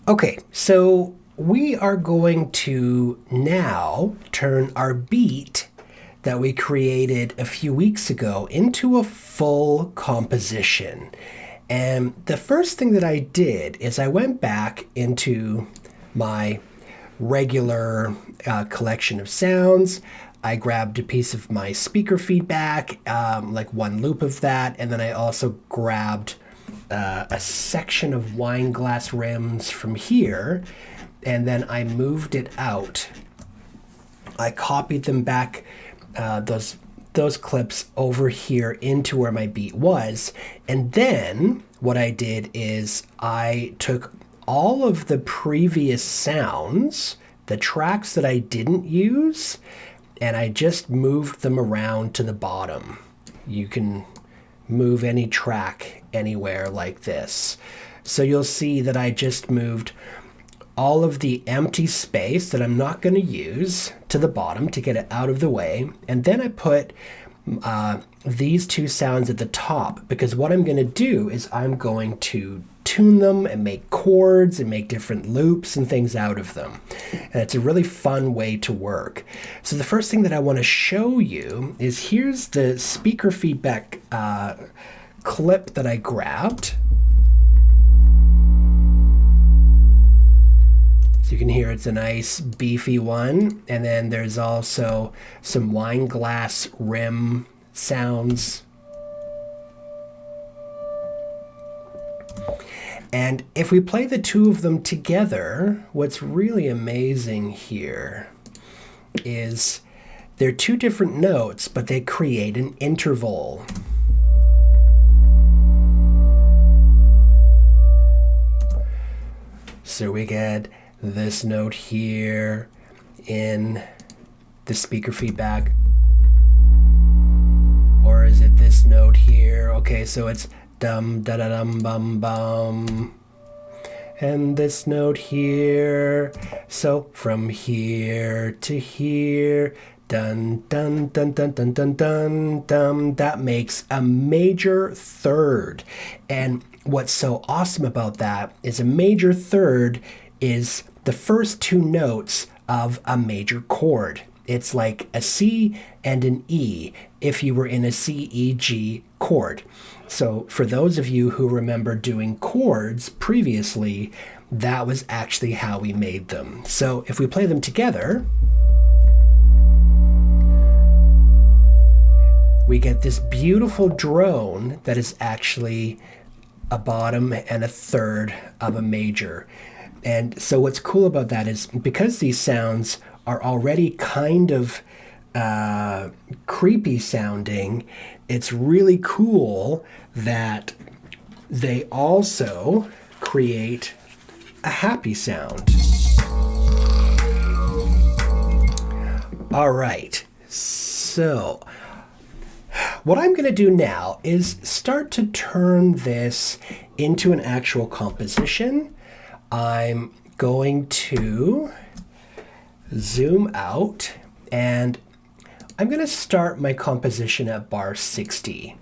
Okay, so we are going to now turn our beat that we created a few weeks ago into a full composition. And the first thing that I did is I went back into my regular collection of sounds. I grabbed a piece of my speaker feedback, like one loop of that, and then I also grabbed a section of wine glass rims from here, and then I moved it out. I copied them back, those clips over here into where my beat was, and then what I did is I took all of the previous sounds, the tracks that I didn't use, and I just moved them around to the bottom. You can move any track anywhere like this. So you'll see that I just moved all of the empty space that I'm not going to use to the bottom to get it out of the way. And then I put these two sounds at the top, because what I'm going to do is I'm going to tune them and make chords and make different loops and things out of them. And it's a really fun way to work. So the first thing that I want to show you is here's the speaker feedback clip that I grabbed. So you can hear it's a nice beefy one. And then there's also some wine glass rim sounds. And if we play the two of them together, what's really amazing here is they're two different notes, but they create an interval. So we get this note here in the speaker feedback. Or is it this note here? Okay, so it's dum da da dum bum bum. And this note here. So from here to here, dun dun dun dun dun dun dun dum. That makes a major third. And what's so awesome about that is a major third is the first two notes of a major chord. It's like a C and an E if you were in a C, E, G chord. So for those of you who remember doing chords previously, that was actually how we made them. So if we play them together, we get this beautiful drone that is actually a bottom and a third of a major. And so what's cool about that is because these sounds are already kind of creepy sounding, it's really cool that they also create a happy sound. All right, so what I'm going to do now is start to turn this into an actual composition. I'm going to zoom out and I'm going to start my composition at bar 60.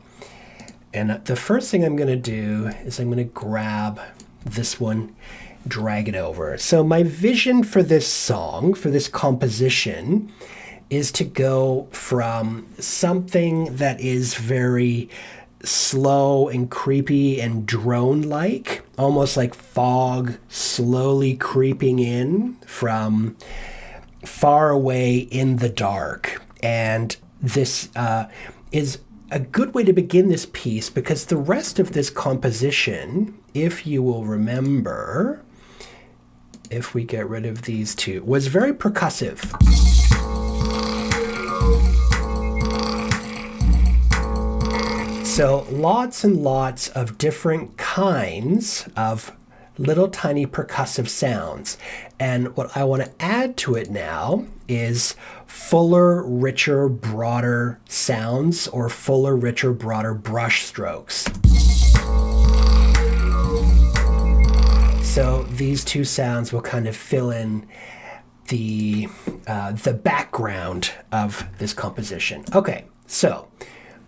And the first thing I'm going to do is I'm going to grab this one, drag it over. So my vision for this song, for this composition, is to go from something that is very slow and creepy and drone-like, almost like fog slowly creeping in from far away in the dark. And this is a good way to begin this piece because the rest of this composition, if you will remember, if we get rid of these two, was very percussive. So lots and lots of different kinds of little tiny percussive sounds. And what I want to add to it now is fuller, richer, broader sounds or fuller, richer, broader brush strokes. So these two sounds will kind of fill in the background of this composition. Okay, so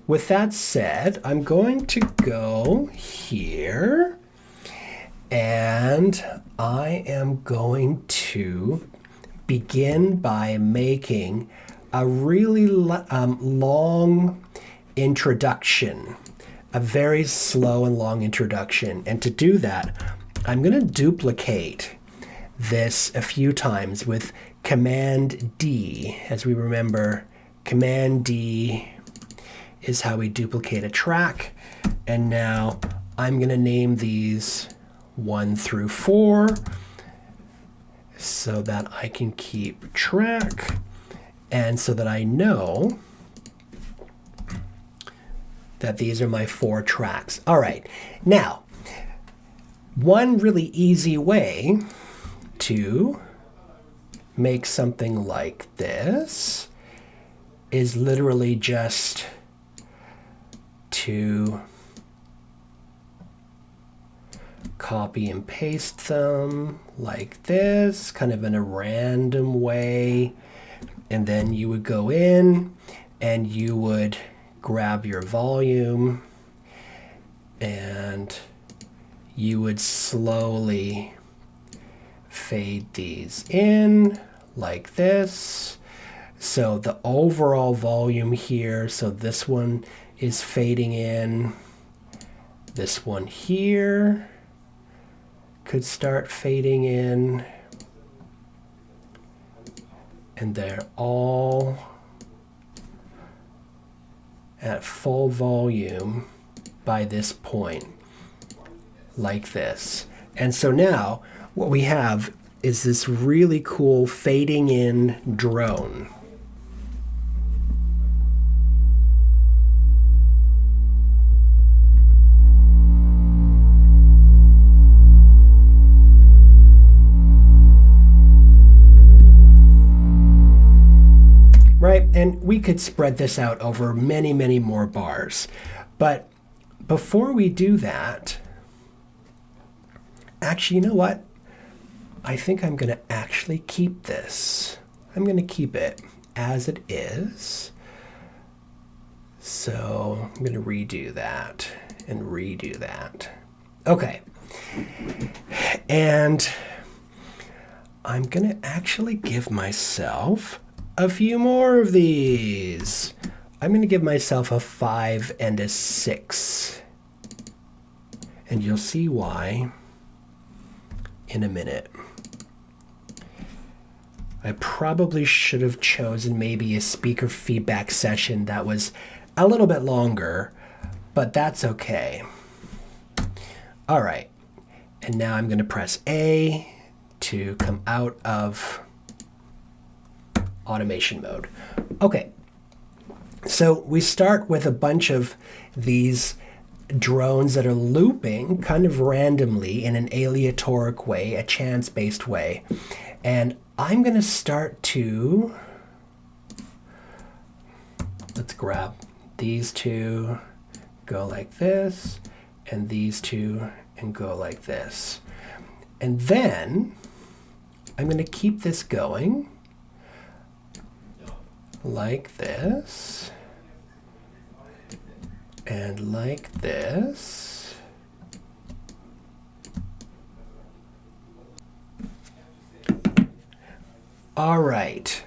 with that said, I'm going to go here And I am going to begin by making a really long introduction, a very slow and long introduction. And to do that, I'm going to duplicate this a few times with Command D. As we remember, Command D is how we duplicate a track. And now I'm going to name these 1 through 4 so that I can keep track and so that I know that these are my 4 tracks. All right, now, one really easy way to make something like this is literally just to copy and paste them like this, kind of in a random way. And then you would go in and you would grab your volume and you would slowly fade these in like this. So the overall volume here, so this one is fading in. This one here could start fading in. And they're all at full volume by this point, like this. And so now what we have is this really cool fading in drone. Right, and we could spread this out over many, many more bars. But before we do that, actually, you know what? I think I'm going to actually keep this. I'm going to keep it as it is. So I'm going to redo that and redo that. Okay. And I'm going to actually give myself a few more of these. I'm going to give myself a 5 and a 6. And you'll see why in a minute. I probably should have chosen maybe a speaker feedback session that was a little bit longer, but that's okay. All right. And now I'm going to press A to come out of automation mode. Okay, so we start with a bunch of these drones that are looping kind of randomly in an aleatoric way, a chance-based way. And I'm going to start to, let's grab these two, go like this, and these two, and go like this. And then I'm going to keep this going like this, and like this. All right.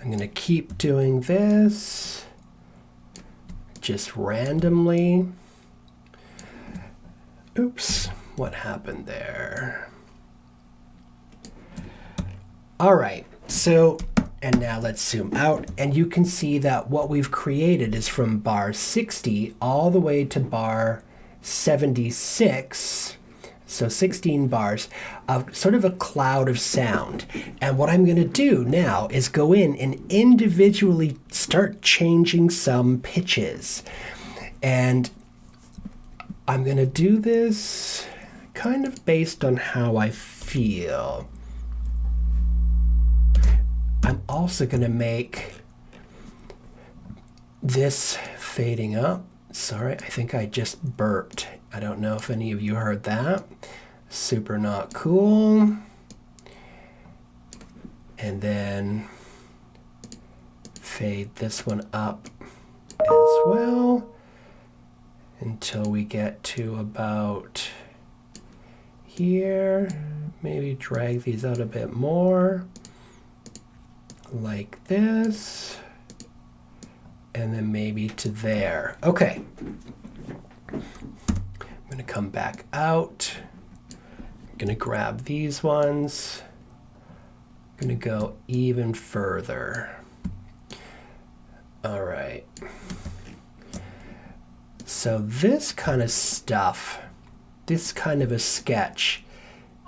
I'm going to keep doing this just randomly. Oops, what happened there? All right, so, and now let's zoom out, and you can see that what we've created is from bar 60 all the way to bar 76, so 16 bars of sort of a cloud of sound. And what I'm going to do now is go in and individually start changing some pitches. And I'm going to do this kind of based on how I feel. I'm also going to make this fading up. Sorry, I think I just burped. I don't know if any of you heard that. Super not cool. And then fade this one up as well. until we get to about here. Maybe drag these out a bit more, like this, and then maybe to there. Okay. I'm going to come back out. I'm going to grab these ones. I'm going to go even further. All right. So this kind of stuff, this kind of a sketch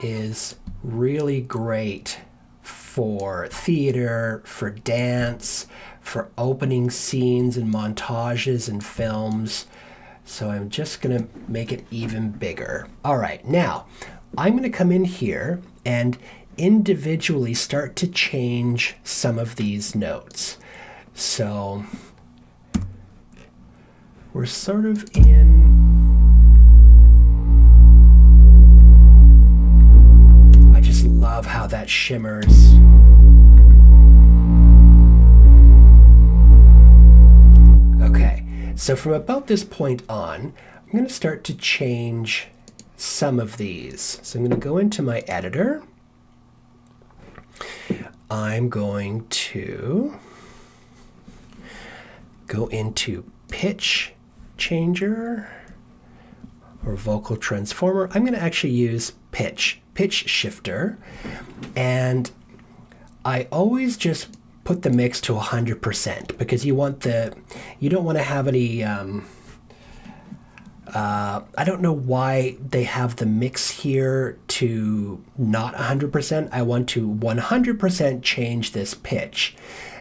is really great for theater, for dance, for opening scenes and montages and films. So I'm just going to make it even bigger. All right, now I'm going to come in here and individually start to change some of these notes. So we're sort of in. I just love how that shimmers. Okay, so from about this point on, I'm going to start to change some of these. So I'm going to go into my editor. I'm going to go into pitch changer or vocal transformer. I'm going to actually use pitch shifter, and I always just put the mix to 100% because you don't want to have any I don't know why they have the mix here to not 100%. I want to 100% change this pitch.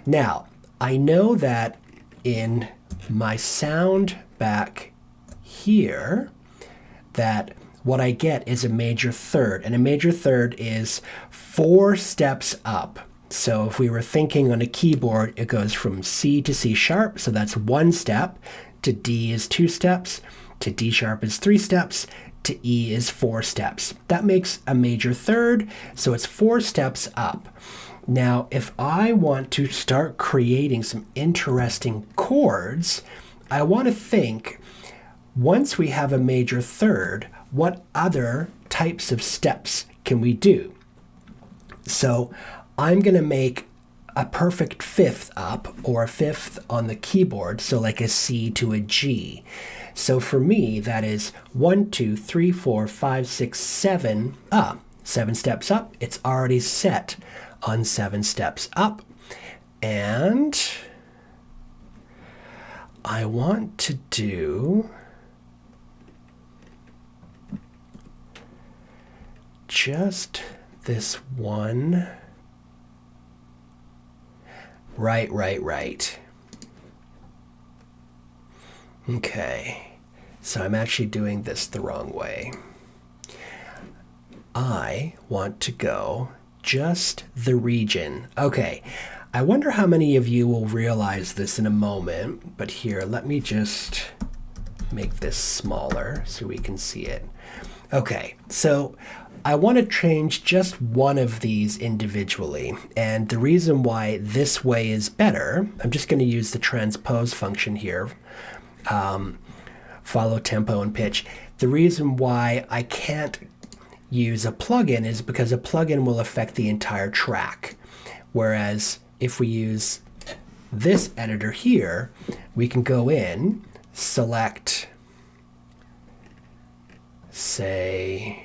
Now, I know that in my sound back here that what I get is a major third, and a major third is 4 steps up. So if we were thinking on a keyboard, it goes from C to C sharp, so that's 1 step, to D is 2 steps, to D sharp is 3 steps, to E is 4 steps. That makes a major third, so it's 4 steps up. Now, if I want to start creating some interesting chords, I want to think, once we have a major third, what other types of steps can we do? So I'm going to make a perfect fifth up, or a fifth on the keyboard, so like a C to a G. So for me, that is 1, 2, 3, 4, 5, 6, 7 up. 7 steps up. It's already set on 7 steps up. And I want to do just this one. Right. Okay, so I'm actually doing this the wrong way. I want to go just the region. Okay, I wonder how many of you will realize this in a moment, but here, let me just make this smaller so we can see it. Okay, so I want to change just one of these individually, and the reason why this way is better, I'm just going to use the transpose function here, follow tempo and pitch. The reason why I can't use a plugin is because a plugin will affect the entire track, whereas if we use this editor here, we can go in, select, say,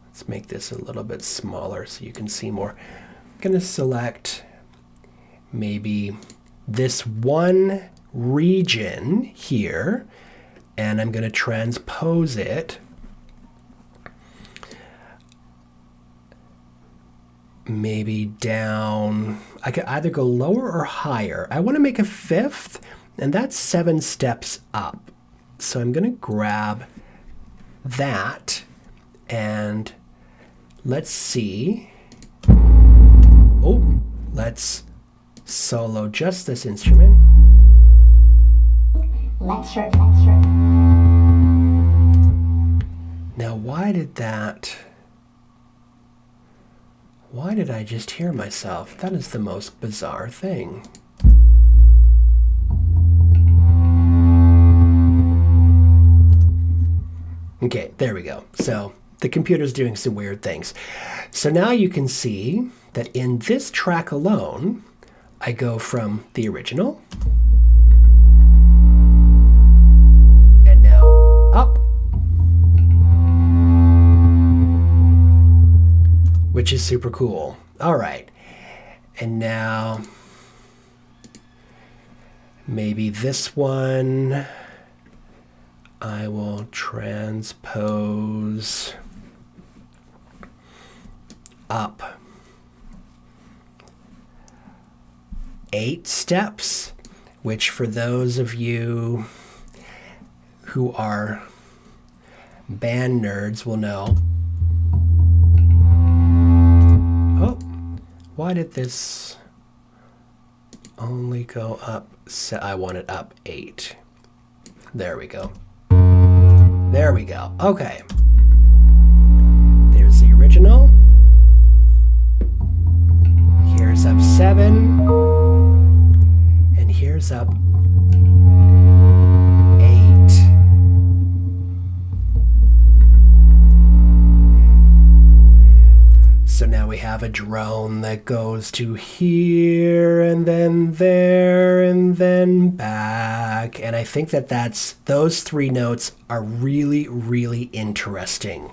let's make this a little bit smaller so you can see more. I'm going to select maybe this one region here, and I'm going to transpose it maybe down. I could either go lower or higher. I want to make a fifth, and that's 7 steps up. So I'm going to grab that, and let's see. Oh, let's solo just this instrument. Let's try. Now, why did I just hear myself? That is the most bizarre thing. Okay, there we go. So the computer's doing some weird things. So now you can see that in this track alone, I go from the original and now up, which is super cool. All right, and now maybe this one I will transpose up 8 steps, which for those of you who are band nerds will know. Oh, why did this only go up? So I want it up 8. There we go. There we go. Okay. There's the original. Here's up 7. And here's up 8. So now we have a drone that goes to here and then there and then back. And I think that those 3 notes are really, really interesting.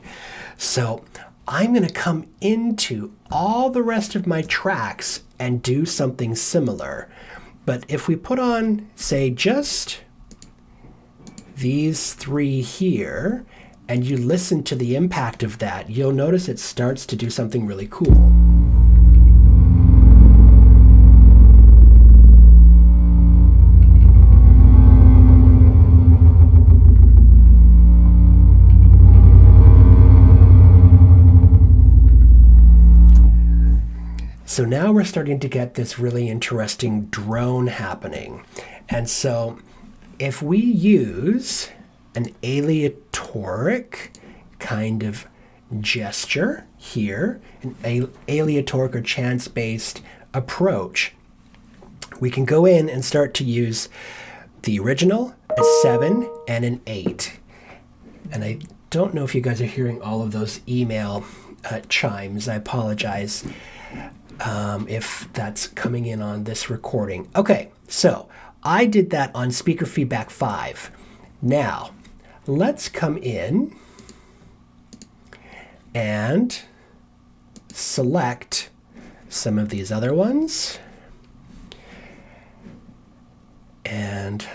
So I'm going to come into all the rest of my tracks and do something similar. But if we put on, say, just these 3 here, and you listen to the impact of that, you'll notice it starts to do something really cool. So now we're starting to get this really interesting drone happening. And so if we use an aleatoric kind of gesture here, an aleatoric or chance-based approach, we can go in and start to use the original, a 7, and an 8. And I don't know if you guys are hearing all of those email chimes. I apologize if that's coming in on this recording. Okay, so I did that on speaker feedback 5. Now, let's come in and select some of these other ones. And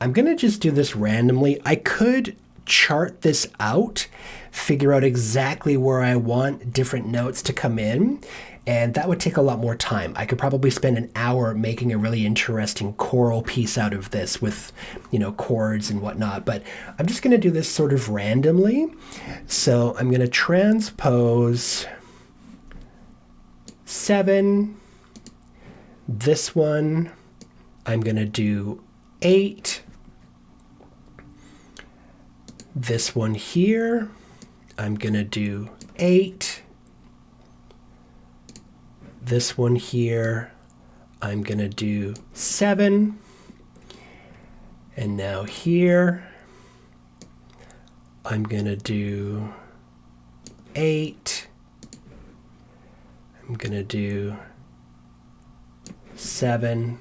I'm going to just do this randomly. I could chart this out, figure out exactly where I want different notes to come in, and that would take a lot more time. I could probably spend an hour making a really interesting choral piece out of this with, chords and whatnot, but I'm just going to do this sort of randomly. So I'm going to transpose 7. This one, I'm going to do 8. This one here, I'm going to do 8. This one here, I'm going to do 7. And now here, I'm going to do 8. I'm going to do 7.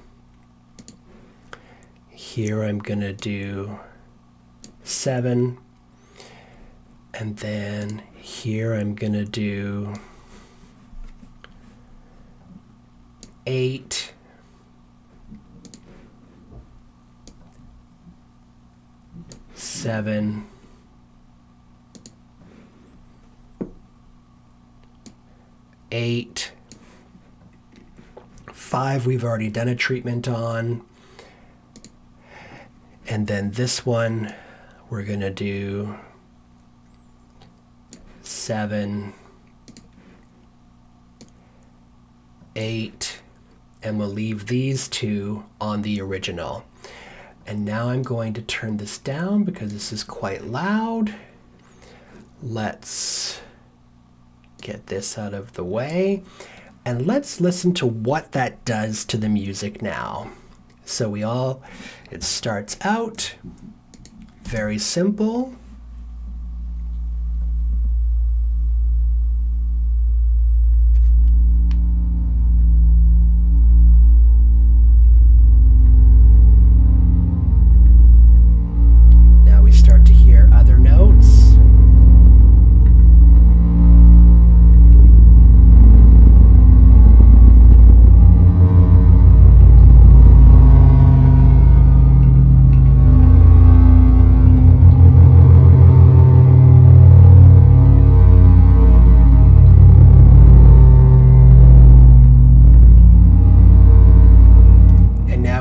Here I'm going to do 7. And then here I'm going to do 8. Seven. 8. 5 we've already done a treatment on. And then this one we're going to do 7, 8, and we'll leave these 2 on the original. And now I'm going to turn this down because this is quite loud. Let's get this out of the way. And let's listen to what that does to the music now. So it starts out very simple.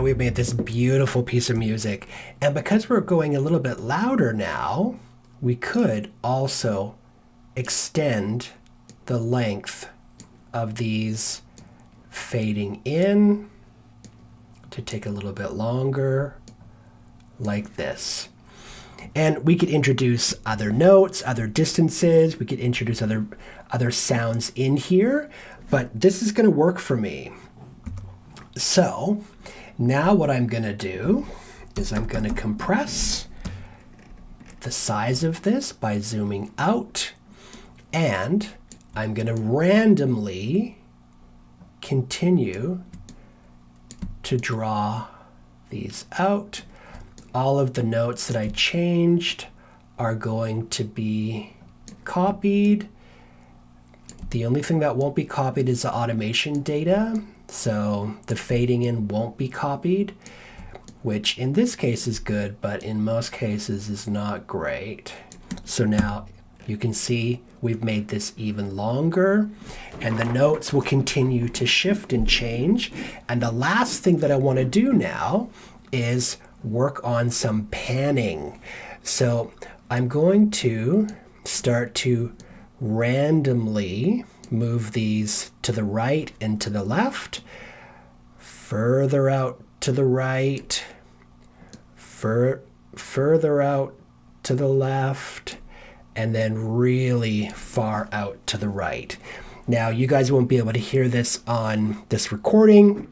we've made this beautiful piece of music. And because we're going a little bit louder now, we could also extend the length of these fading in to take a little bit longer, like this. And we could introduce other notes, other distances. We could introduce other sounds in here, but this is going to work for me. So now what I'm going to do is I'm going to compress the size of this by zooming out, and I'm going to randomly continue to draw these out. All of the notes that I changed are going to be copied. The only thing that won't be copied is the automation data. So the fading in won't be copied, which in this case is good, but in most cases is not great. So now you can see we've made this even longer, and the notes will continue to shift and change. And the last thing that I want to do now is work on some panning. So I'm going to start to randomly move these to the right and to the left, further out to the right, further out to the left, and then really far out to the right. Now, you guys won't be able to hear this on this recording,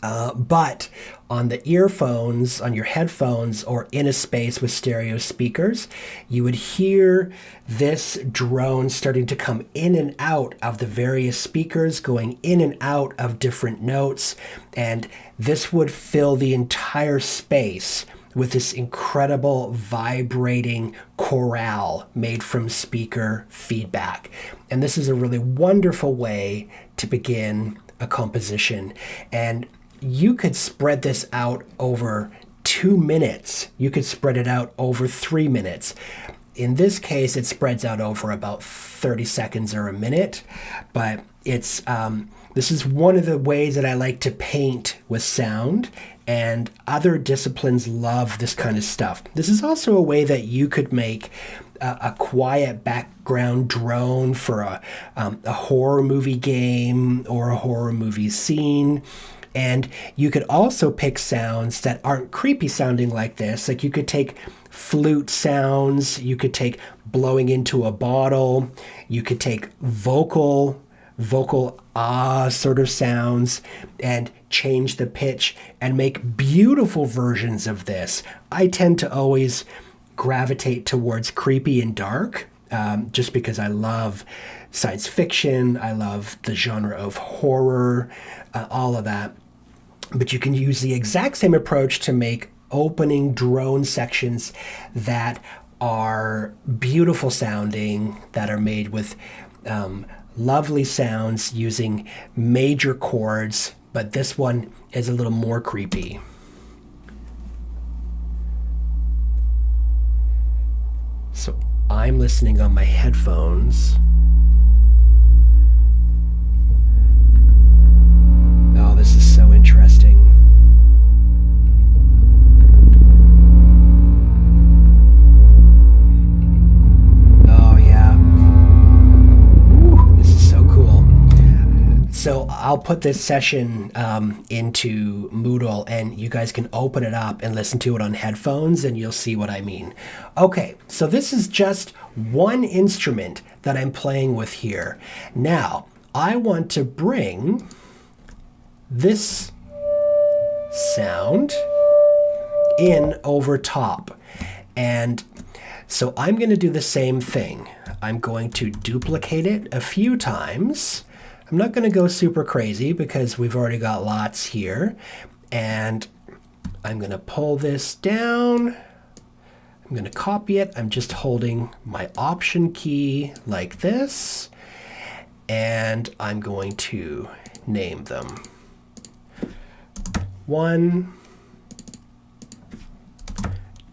but on the earphones, on your headphones, or in a space with stereo speakers, you would hear this drone starting to come in and out of the various speakers, going in and out of different notes, and this would fill the entire space with this incredible vibrating chorale made from speaker feedback. And this is a really wonderful way to begin a composition. And you could spread this out over 2 minutes. You could spread it out over 3 minutes. In this case, it spreads out over about 30 seconds or a minute, but it's this is one of the ways that I like to paint with sound, and other disciplines love this kind of stuff. This is also a way that you could make a quiet background drone for a horror movie game or a horror movie scene. And you could also pick sounds that aren't creepy sounding like this. Like you could take flute sounds, you could take blowing into a bottle, you could take vocal ah sort of sounds and change the pitch and make beautiful versions of this. I tend to always gravitate towards creepy and dark, just because I love science fiction, I love the genre of horror, all of that. But you can use the exact same approach to make opening drone sections that are beautiful sounding, that are made with lovely sounds using major chords, but this one is a little more creepy. So I'm listening on my headphones. Oh, this is so interesting. Oh, yeah. Ooh, this is so cool. So I'll put this session into Moodle, and you guys can open it up and listen to it on headphones, and you'll see what I mean. Okay, so this is just one instrument that I'm playing with here. Now, I want to bring this sound in over top. And so I'm going to do the same thing. I'm going to duplicate it a few times. I'm not going to go super crazy because we've already got lots here. And I'm going to pull this down. I'm going to copy it. I'm just holding my Option key like this. And I'm going to name them. 1,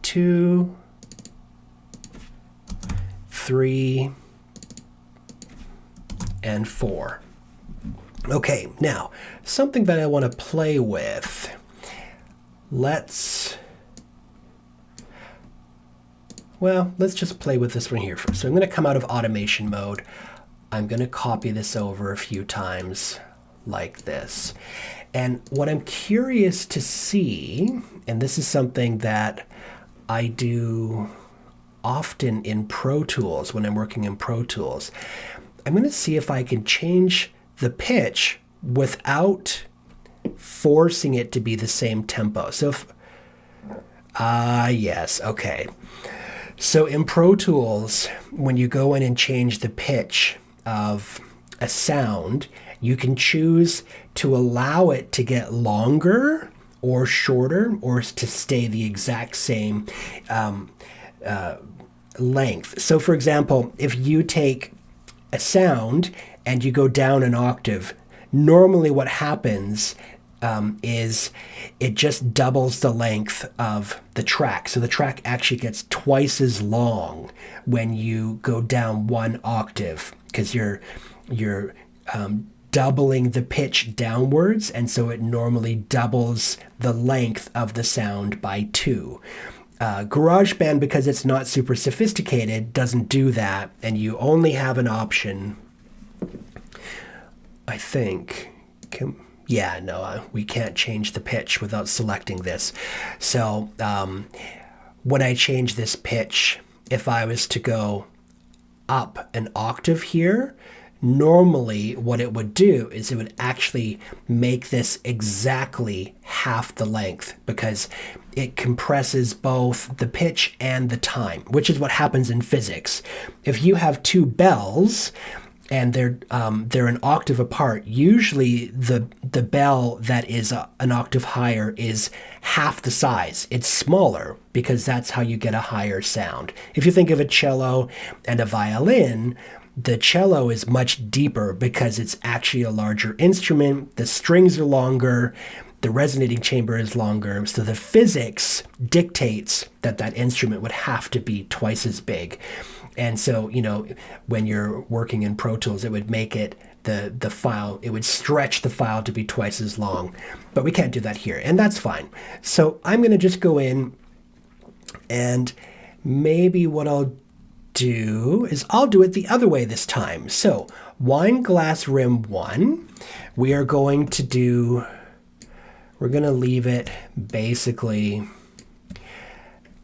2, 3, and 4. Okay, now, something that I want to play with let's just play with this one here first. So I'm going to come out of automation mode. I'm going to copy this over a few times like this. And what I'm curious to see, and this is something that I do often in Pro Tools when I'm working in Pro Tools, I'm going to see if I can change the pitch without forcing it to be the same tempo. So if, yes, okay. So in Pro Tools, when you go in and change the pitch of a sound, you can choose to allow it to get longer or shorter, or to stay the exact same length. So for example, if you take a sound and you go down an octave, normally what happens is it just doubles the length of the track. So the track actually gets twice as long when you go down one octave, because you're doubling the pitch downwards, and so it normally doubles the length of the sound by 2. GarageBand, because it's not super sophisticated, doesn't do that, and you only have an option, I think. We can't change the pitch without selecting this. So when I change this pitch, if I was to go up an octave here, normally what it would do is it would actually make this exactly half the length, because it compresses both the pitch and the time, which is what happens in physics. If you have 2 bells and they're an octave apart, usually the bell that is an octave higher is half the size. It's smaller because that's how you get a higher sound. If you think of a cello and a violin, the cello is much deeper because it's actually a larger instrument. The strings are longer, the resonating chamber is longer, so the physics dictates that that instrument would have to be twice as big. And so, when you're working in Pro Tools, it would make it the file, it would stretch the file to be twice as long. But we can't do that here, and that's fine. So I'm going to just go in, and maybe what I'll do is I'll do it the other way this time. So wine glass rim 1, we're going to leave it basically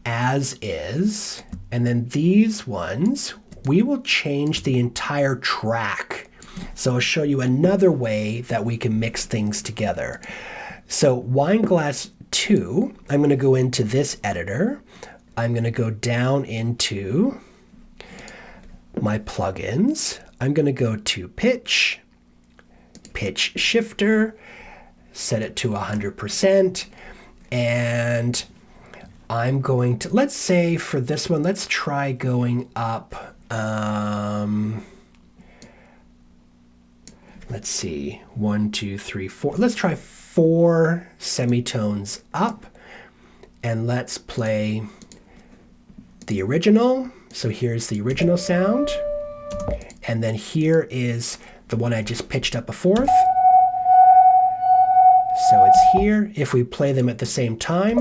as is. And then these ones, we will change the entire track. So I'll show you another way that we can mix things together. So wine glass 2, I'm going to go into this editor. I'm going to go down into my plugins. I'm going to go to pitch shifter, set it to 100%, and I'm going to, let's say for this one, let's try going up, let's see, 1, 2, 3, 4. Let's try 4 semitones up, and let's play the original. So here's the original sound, and then here is the one I just pitched up a 4th. So it's here. If we play them at the same time,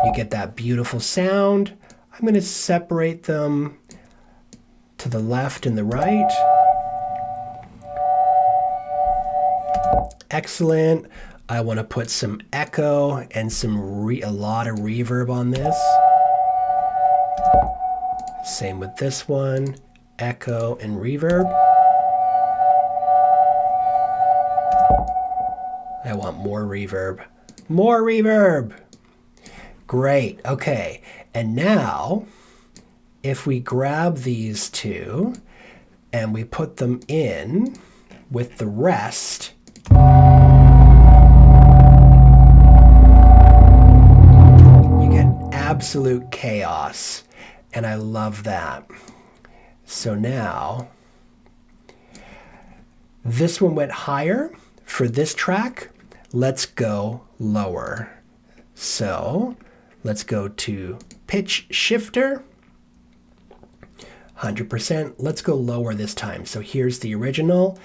you get that beautiful sound. I'm going to separate them to the left and the right. Excellent. I want to put some echo and a lot of reverb on this. Same with this one, echo and reverb. I want more reverb. More reverb! Great, okay. And now, if we grab these 2 and we put them in with the rest, you get absolute chaos. And I love that. So now, this one went higher. For this track, let's go lower. So let's go to pitch shifter, 100%. Let's go lower this time. So here's the original.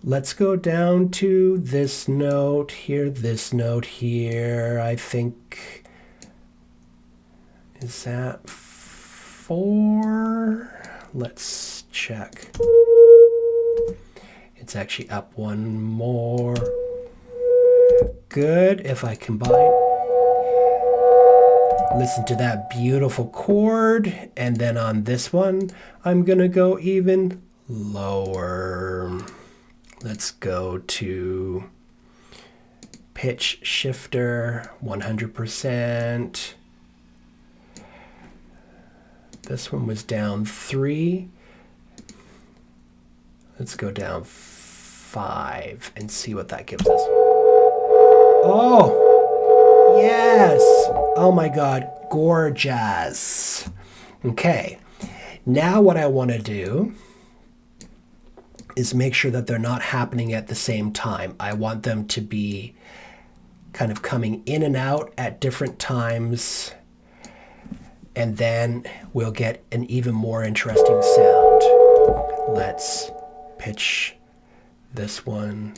Let's go down to this note here, this note here. I think, is that 4? Let's check. It's actually up one more. Good. If I combine, listen to that beautiful chord. And then on this one, I'm going to go even lower. Let's go to pitch shifter, 100%. This one was down 3. Let's go down 5 and see what that gives us. Oh, yes. Oh my God, gorgeous. Okay, now what I want to do is make sure that they're not happening at the same time. I want them to be kind of coming in and out at different times, and then we'll get an even more interesting sound. Let's pitch this one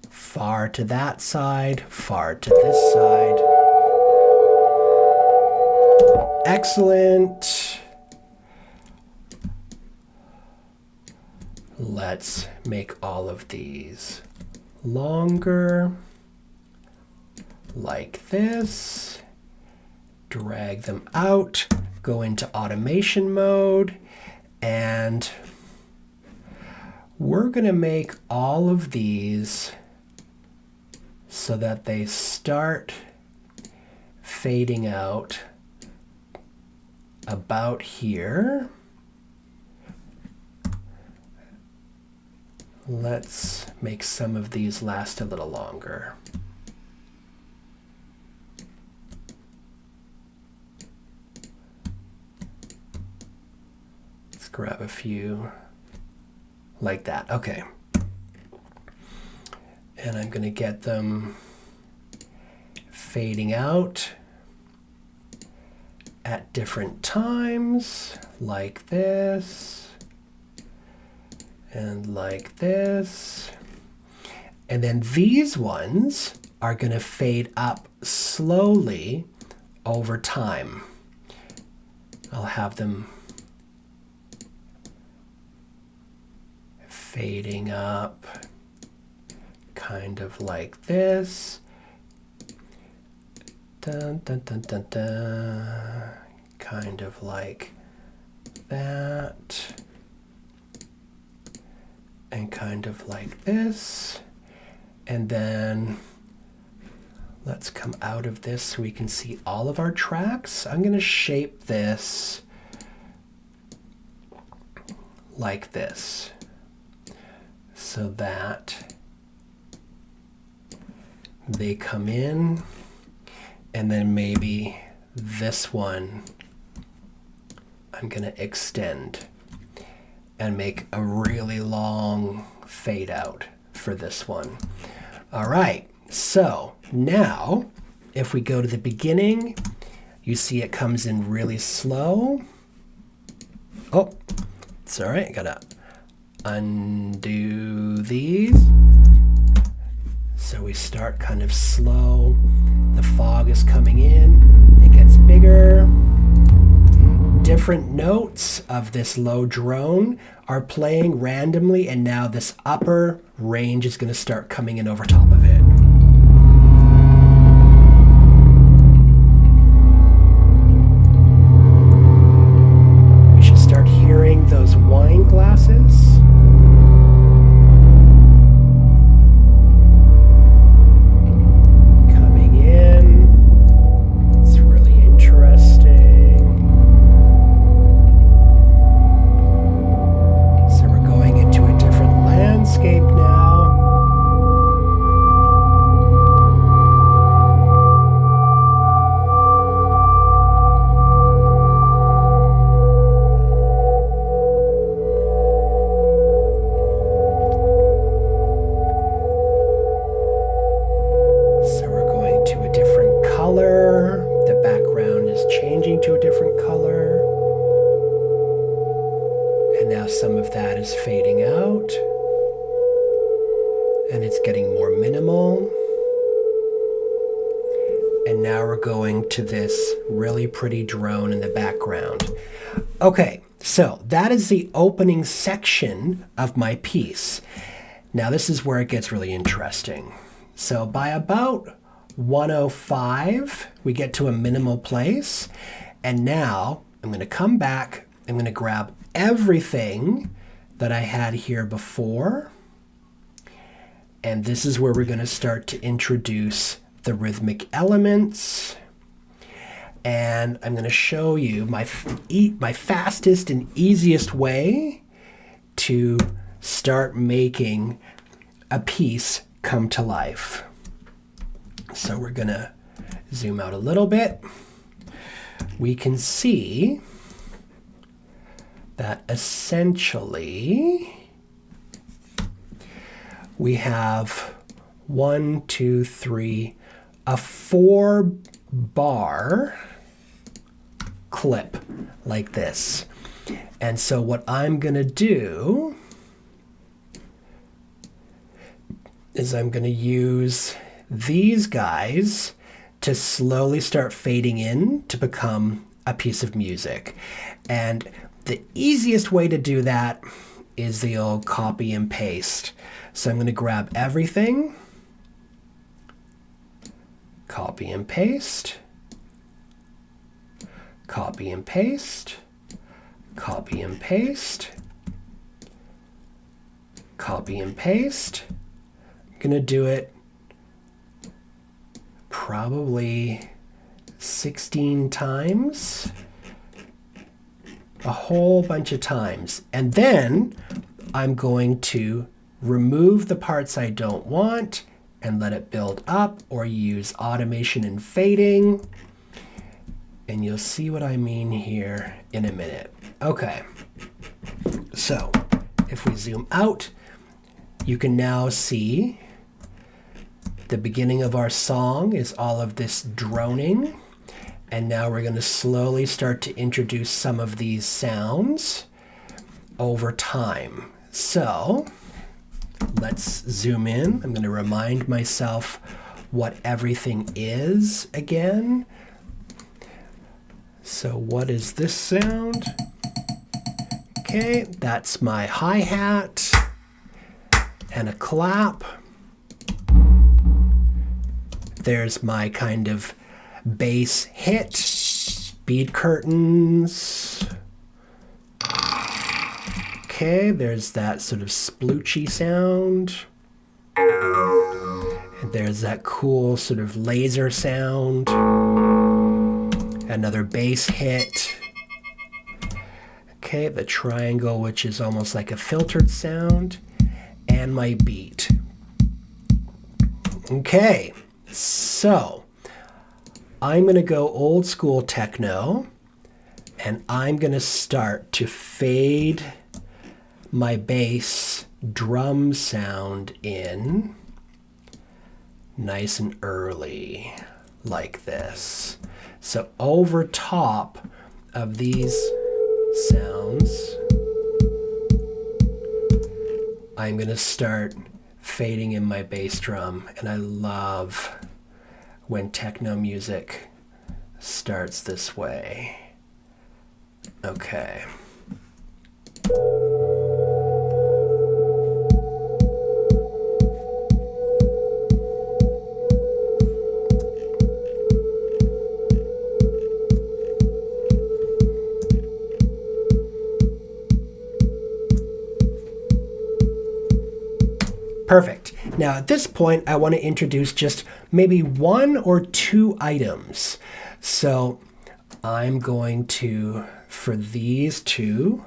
far to that side, far to this side. Excellent. Let's make all of these longer, like this. Drag them out, go into automation mode, and we're going to make all of these so that they start fading out about here. Let's make some of these last a little longer. Let's grab a few like that. Okay. And I'm going to get them fading out at different times, like this. And like this. And then these ones are going to fade up slowly over time. I'll have them fading up kind of like this. Dun, dun, dun, dun, dun. Kind of like that. And kind of like this. And then let's come out of this so we can see all of our tracks. I'm going to shape this like this so that they come in, and then maybe this one I'm going to extend and make a really long fade out for this one. All right, so now if we go to the beginning, you see it comes in really slow. Oh, it's all right, I gotta undo these. So we start kind of slow. The fog is coming in, it gets bigger. Different notes of this low drone are playing randomly, and now this upper range is going to start coming in over top of it. We should start hearing those wine glasses. Coming in. It's really interesting. Soundscape now. So we're going to a different color. The background is changing to a different color. And now some of that is fading out. now we're going to this really pretty drone in the background. Okay, so that is the opening section of my piece. Now this is where it gets really interesting. So by about 105, we get to a minimal place. And now I'm going to come back. I'm going to grab everything that I had here before. And this is where we're going to start to introduce the rhythmic elements. And I'm going to show you my fastest and easiest way to start making a piece come to life. So we're going to zoom out a little bit. We can see that essentially we have 1, 2, 3, a 4-bar clip like this. And so what I'm going to do is I'm going to use these guys to slowly start fading in to become a piece of music. And the easiest way to do that is the old copy and paste. So I'm going to grab everything, copy and paste, copy and paste, copy and paste, copy and paste. I'm going to do it probably 16 times, a whole bunch of times. And then I'm going to remove the parts I don't want and let it build up, or use automation and fading. And you'll see what I mean here in a minute. Okay, so if we zoom out, you can now see the beginning of our song is all of this droning. And now we're going to slowly start to introduce some of these sounds over time. So let's zoom in. I'm going to remind myself what everything is again. So what is this sound? Okay, that's my hi-hat and a clap. There's my kind of bass hit, bead curtains. Okay, there's that sort of sploochy sound. And there's that cool sort of laser sound. Another bass hit. Okay, the triangle, which is almost like a filtered sound. And my beat. Okay, so I'm going to go old school techno, and I'm going to start to fade my bass drum sound in nice and early, like this. So over top of these sounds, I'm going to start fading in my bass drum, and I love when techno music starts this way. Okay. Perfect. Now at this point, I want to introduce just maybe 1 or 2 items. So I'm going to, for these 2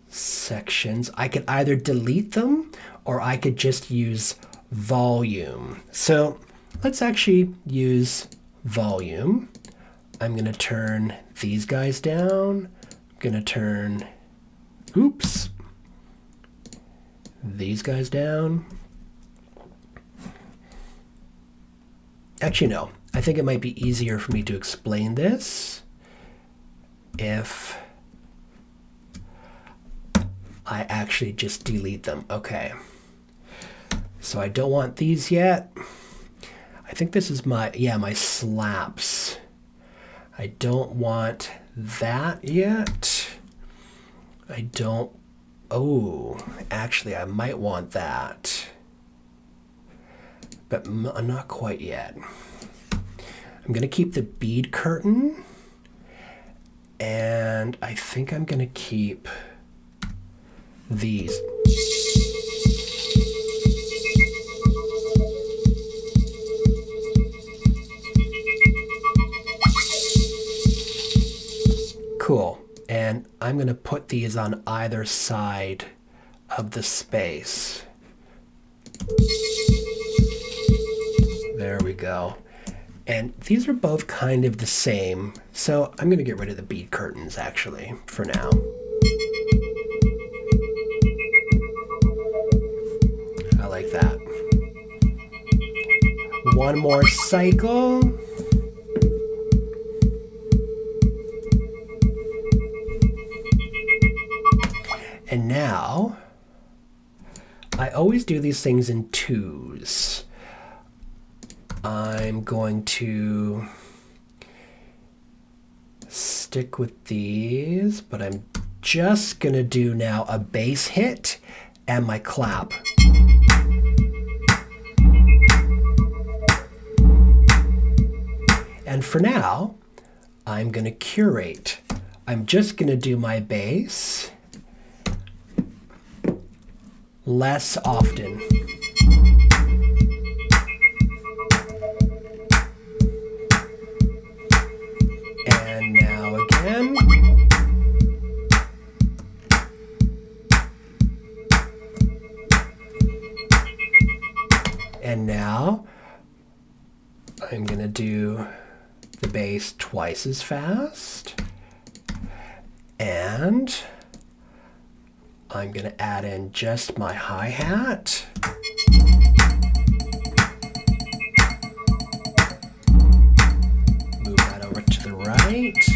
sections, I could either delete them or I could just use volume. So let's actually use volume. I'm going to turn these guys down. I'm going to turn, oops, these guys down. Actually, no. I think it might be easier for me to explain this if I actually just delete them. Okay. So I don't want these yet. I think this is my, yeah, my slaps. I don't want that yet. I don't, oh, actually I might want that. But not quite yet. I'm gonna keep the bead curtain, and I think I'm gonna keep these. Cool. And I'm gonna put these on either side of the space. There we go. And these are both kind of the same, so I'm going to get rid of the bead curtains actually for now. I like that. One more cycle. And now, I always do these things in twos. I'm going to stick with these, but I'm just gonna do now a bass hit and my clap. And for now, I'm gonna curate. I'm just gonna do my bass less often. And now again. And now I'm gonna do the bass twice as fast. And I'm gonna add in just my hi-hat. Move that over to the right.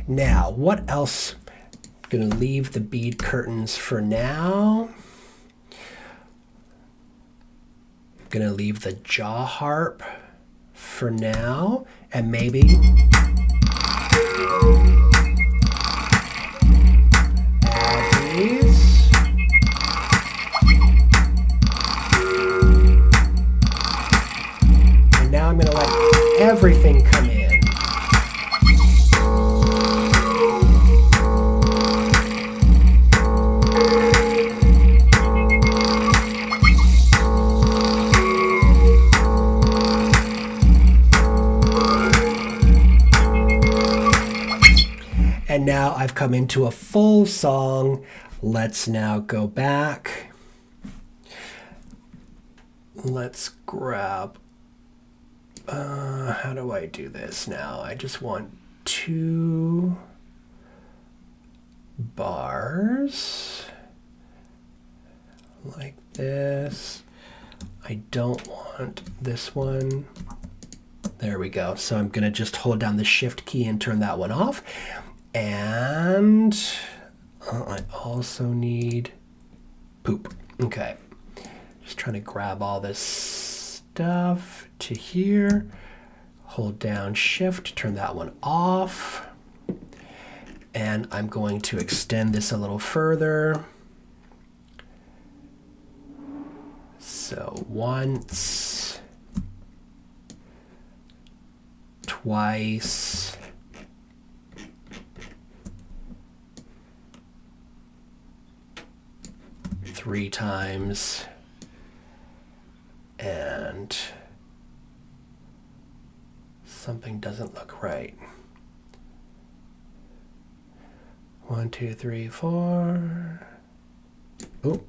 Now, what else? I'm gonna leave the bead curtains for now. I'm gonna leave the jaw harp for now, and maybe add these. And now I'm gonna let everything come in. And now I've come into a full song. Let's now go back. Let's grab, how do I do this now? I just want 2 bars like this. I don't want this one. There we go. So I'm gonna just hold down the shift key and turn that one off. And I also need poop. Okay. Just trying to grab all this stuff to here. Hold down shift, turn that one off. And I'm going to extend this a little further. So once, twice, 3 times, and something doesn't look right. 1, 2, 3, 4. Oh.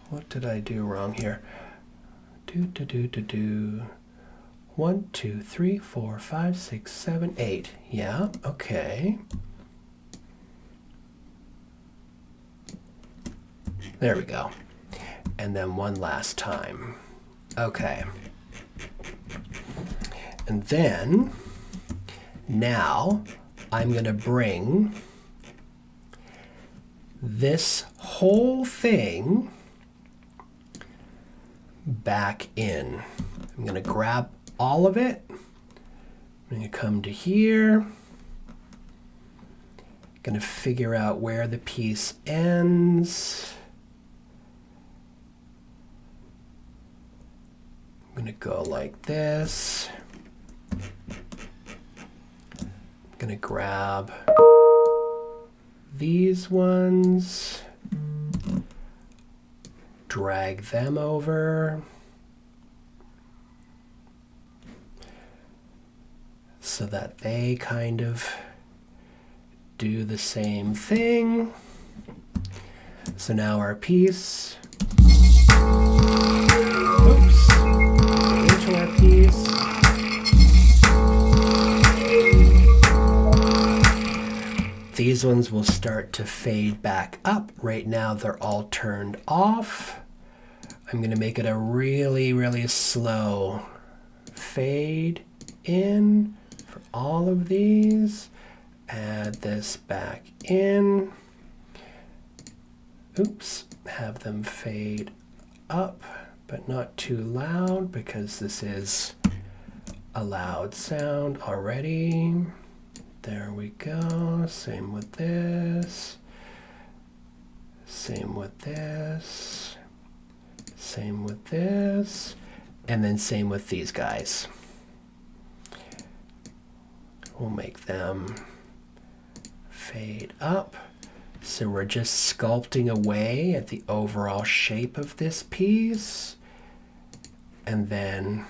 What did I do wrong here? 1, 2, 3, 4, 5, 6, 7, 8. Yeah, okay. There we go. And then one last time. Okay. And then now I'm going to bring this whole thing back in. I'm going to grab all of it. I'm going to come to here. Going to figure out where the piece ends. I'm going to go like this. I'm going to grab these ones, drag them over. So that they kind of do the same thing. So now our piece, oops, into our piece. These ones will start to fade back up. Right now they're all turned off. I'm going to make it a really, really slow fade in for all of these. Add this back in. Oops, have them fade up, but not too loud because this is a loud sound already. There we go. Same with this. Same with this. Same with this. And then same with these guys. We'll make them fade up. So we're just sculpting away at the overall shape of this piece. And then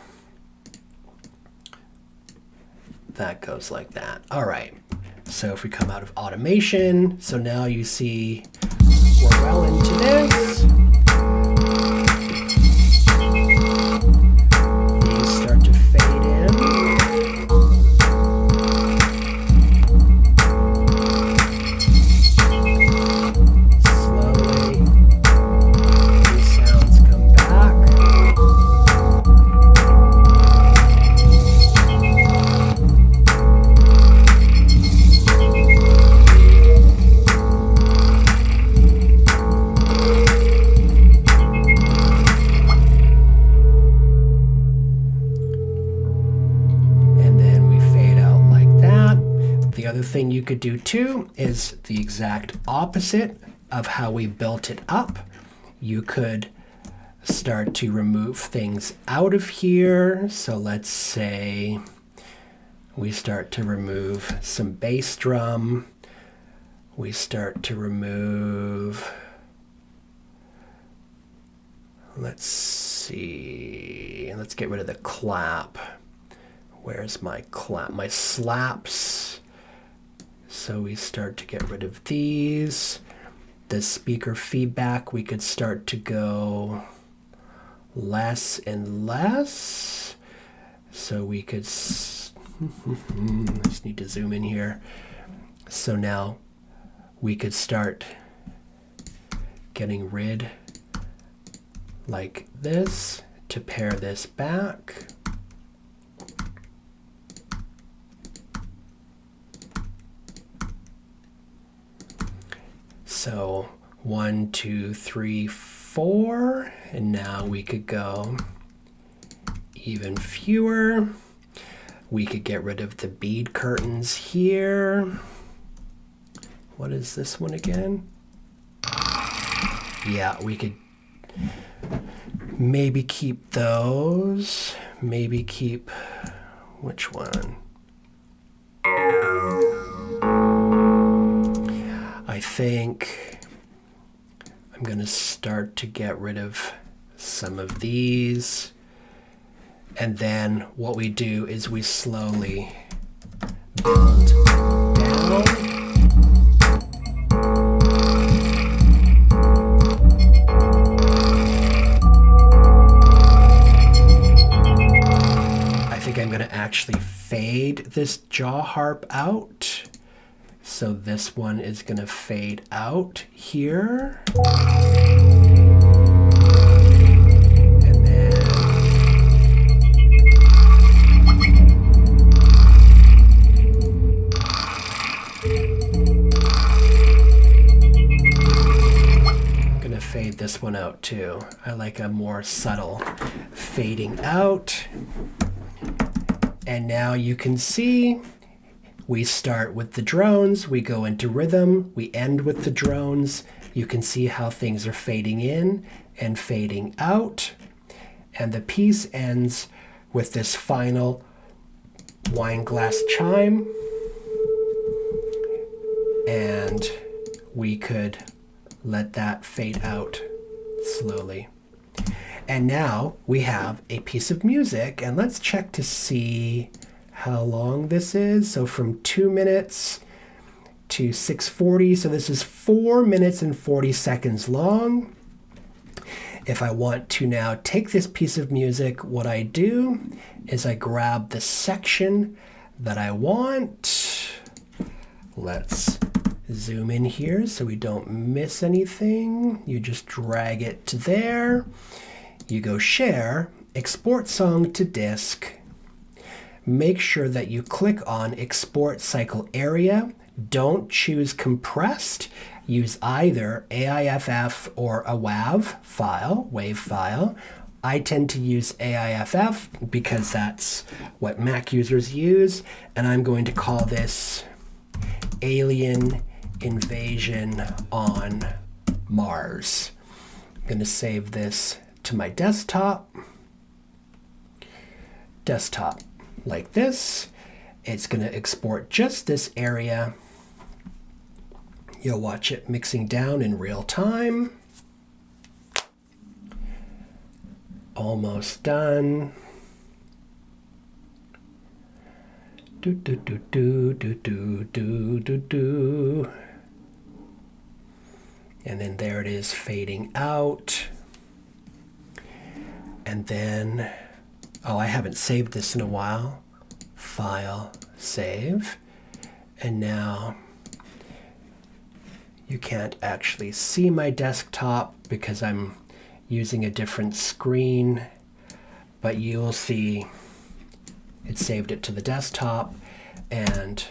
that goes like that. All right. So if we come out of automation, so now you see we're well into this. These start to fade in. Slowly, these sounds come back. The other thing you could do too is the exact opposite of how we built it up. You could start to remove things out of here. So let's say we start to remove some bass drum. We start to remove, let's see, let's get rid of the clap. Where's my clap? My slaps. So we start to get rid of these. The speaker feedback, we could start to go less and less. So we could, just need to zoom in here. So now we could start getting rid like this to pare this back. So 1, 2, 3, 4, and now we could go even fewer. We could get rid of the bead curtains here. What is this one again? Yeah, we could maybe keep those. Maybe keep, which one? I think I'm going to start to get rid of some of these. And then what we do is we slowly build down. I think I'm going to actually fade this jaw harp out. So this one is going to fade out here. And then one out too. I like a more subtle fading out. And now you can see we start with the drones, we go into rhythm, we end with the drones. You can see how things are fading in and fading out. And the piece ends with this final wine glass chime. And we could let that fade out slowly. And now we have a piece of music, and let's check to see how long this is. So from 2 minutes to 6:40, so this is 4 minutes and 40 seconds long. If I want to now take this piece of music, what I do is I grab the section that I want. Let's zoom in here so we don't miss anything. You just drag it to there. You go share, export song to disk. Make sure that you click on export cycle area. Don't choose compressed. Use either AIFF or a WAV file. I tend to on AIFF because that's what Mac users use. And I'm going to call this Alien Invasion on Mars. I'm going to save this to my desktop like this. It's going to export just this area. You'll watch it mixing down in real time. Almost done. Do do do do do do do do do. And then there it is fading out. And then, oh, I haven't saved this in a while. File, save. And now you can't actually see my desktop because I'm using a different screen, but you will see it saved it to the desktop. And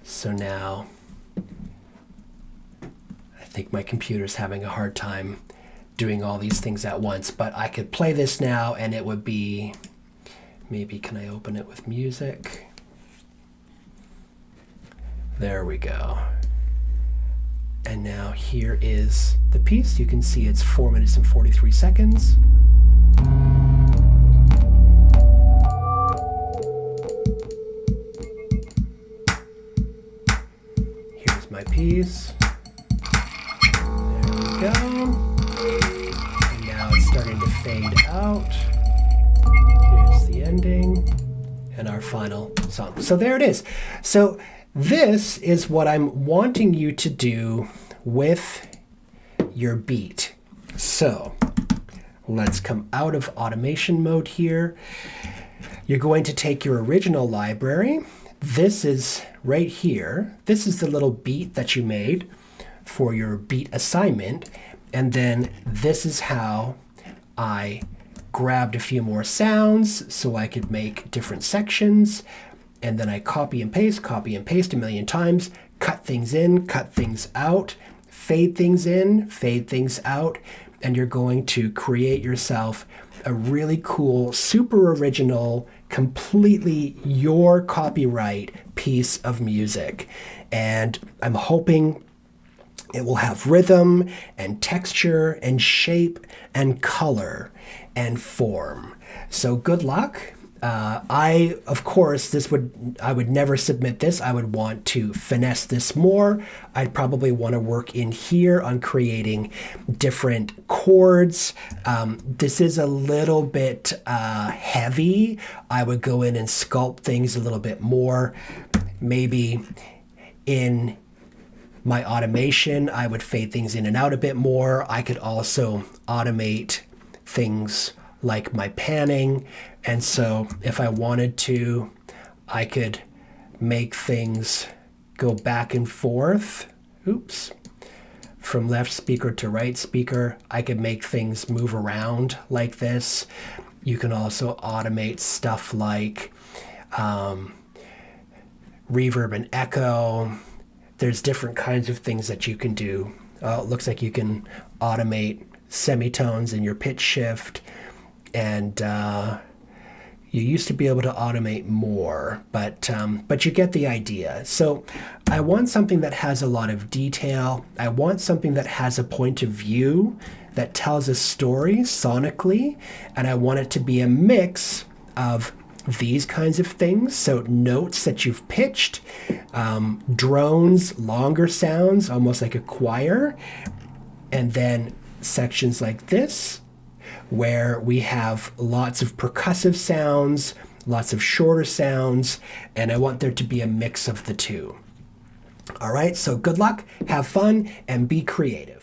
so now I think my computer's having a hard time doing all these things at once, but I could play this now and it would be, maybe can I open it with music? There we go. And now here is the piece. You can see it's 4 minutes and 43 seconds. Here's my piece. There we go. And now it's starting to fade out. Here's the ending and our final song. So there it is. So this is what I'm wanting you to do with your beat. So let's come out of automation mode here. You're going to take your original library. This is right here. This is the little beat that you made for your beat assignment. And then this is how I grabbed a few more sounds so I could make different sections. And then I copy and paste a million times, cut things in, cut things out, fade things in, fade things out, and you're going to create yourself a really cool, super original, completely your copyright piece of music. And I'm hoping it will have rhythm and texture and shape and color and form. So good luck. Of course, I would never submit this. I would want to finesse this more. I'd probably want to work in here on creating different chords. This is a little bit heavy. I would go in and sculpt things a little bit more. Maybe in my automation, I would fade things in and out a bit more. I could also automate things like my panning. And so if I wanted to, I could make things go back and forth. Oops. From left speaker to right speaker, I could make things move around like this. You can also automate stuff like reverb and echo. There's different kinds of things that you can do It looks like you can automate semitones in your pitch shift, and you used to be able to automate more, but you get the idea. So I want something that has a lot of detail. I want something that has a point of view that tells a story sonically, and I want it to be a mix of these kinds of things. So notes that you've pitched, drones, longer sounds, almost like a choir, and then sections like this, where we have lots of percussive sounds, lots of shorter sounds, and I want there to be a mix of the two. All right, so good luck, have fun, and be creative.